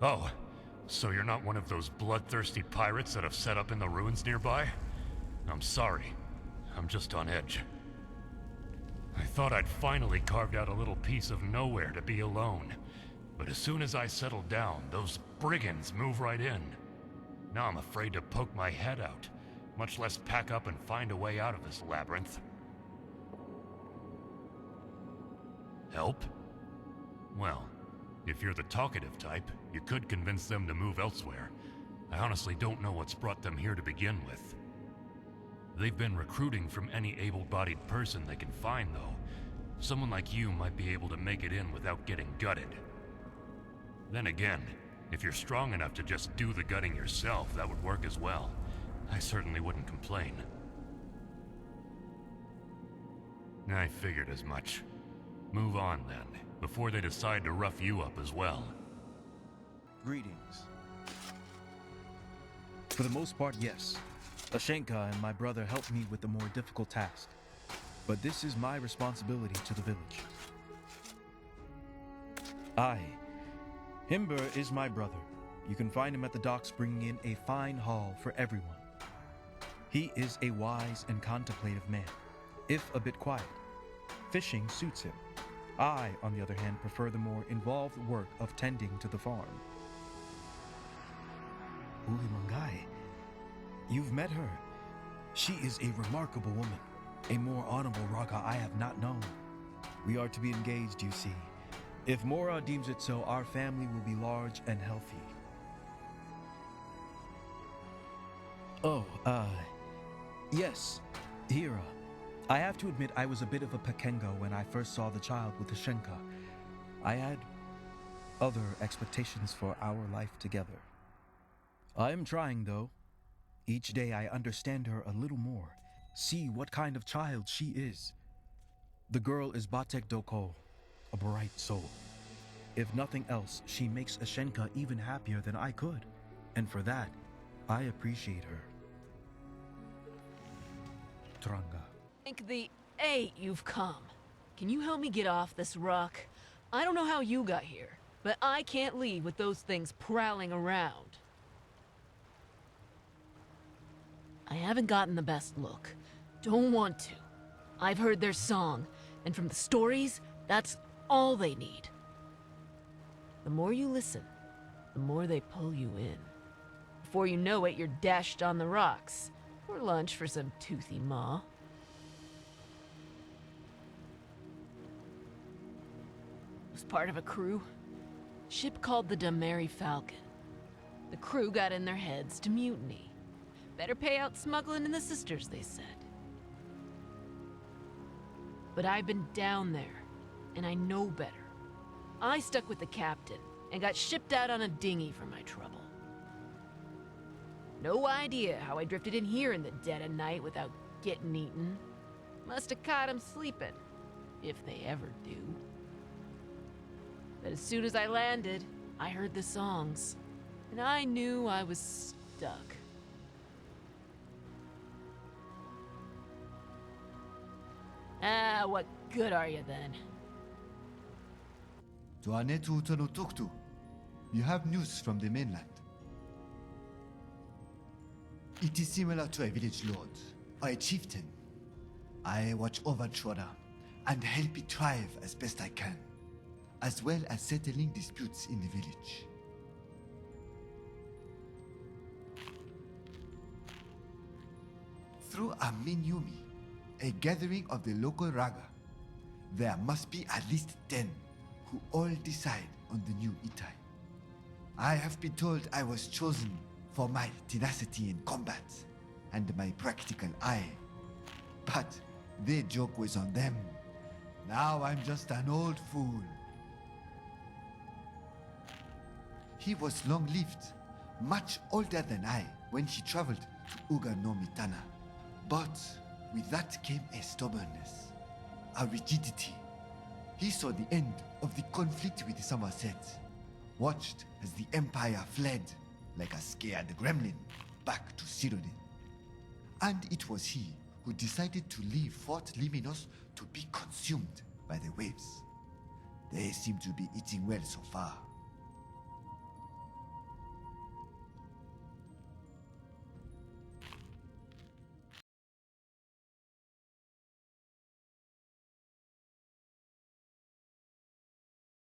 Oh, so you're not one of those bloodthirsty pirates that have set up in the ruins nearby? I'm sorry. I'm just on edge. I thought I'd finally carved out a little piece of nowhere to be alone. But as soon as I settle down, those brigands move right in. Now I'm afraid to poke my head out, much less pack up and find a way out of this labyrinth. Help? Well, if you're the talkative type, you could convince them to move elsewhere. I honestly don't know what's brought them here to begin with. They've been recruiting from any able-bodied person they can find, though. Someone like you might be able to make it in without getting gutted. Then again, if you're strong enough to just do the gutting yourself, that would work as well. I certainly wouldn't complain. I figured as much. Move on then, before they decide to rough you up as well. Greetings. For the most part, yes. Ashenka and my brother helped me with the more difficult task. But this is my responsibility to the village. Himber is my brother. You can find him at the docks bringing in a fine haul for everyone. He is a wise and contemplative man, if a bit quiet. Fishing suits him. I, on the other hand, prefer the more involved work of tending to the farm. Ulimangai. You've met her. She is a remarkable woman, a more honorable Raga I have not known. We are to be engaged, you see. If Mora deems it so, our family will be large and healthy. Yes, Hira. I have to admit I was a bit of a pekenga when I first saw the child with Ashenka. I had other expectations for our life together. I am trying, though. Each day I understand her a little more, see what kind of child she is. The girl is Batek Doko, a bright soul. If nothing else, she makes Ashenka even happier than I could, and for that, I appreciate her. Tranga. Thank the eight you've come. Can you help me get off this rock? I don't know how you got here, but I can't leave with those things prowling around. I haven't gotten the best look. Don't want to. I've heard their song, and from the stories, that's all they need. The more you listen, the more they pull you in. Before you know it, you're dashed on the rocks, or lunch for some toothy maw. Was part of a crew. Ship called the Damari Falcon. The crew got in their heads to mutiny. Better pay out smuggling and the sisters, they said. But I've been down there, and I know better. I stuck with the captain and got shipped out on a dinghy for my trouble. No idea how I drifted in here in the dead of night without getting eaten. Must have caught 'em sleeping, if they ever do. But as soon as I landed, I heard the songs, and I knew I was stuck. Ah, what good are you then? Tuanetu Utanutoktu. You have news from the mainland. It is similar to a village lord, or a chieftain. I watch over Chora and help it thrive as best I can, as well as settling disputes in the village. Through a Minyumi, a gathering of the local Raga, there must be at least 10 who all decide on the new Itai. I have been told I was chosen for my tenacity in combat and my practical eye, but their joke was on them. Now I'm just an old fool. He was long-lived, much older than I when he traveled to Uga no Mitana, but with that came a stubbornness, a rigidity. He saw the end of the conflict with Somerset, watched as the Empire fled like a scared gremlin back to Cyrodiil. And it was he who decided to leave Fort Liminos to be consumed by the waves. They seem to be eating well so far.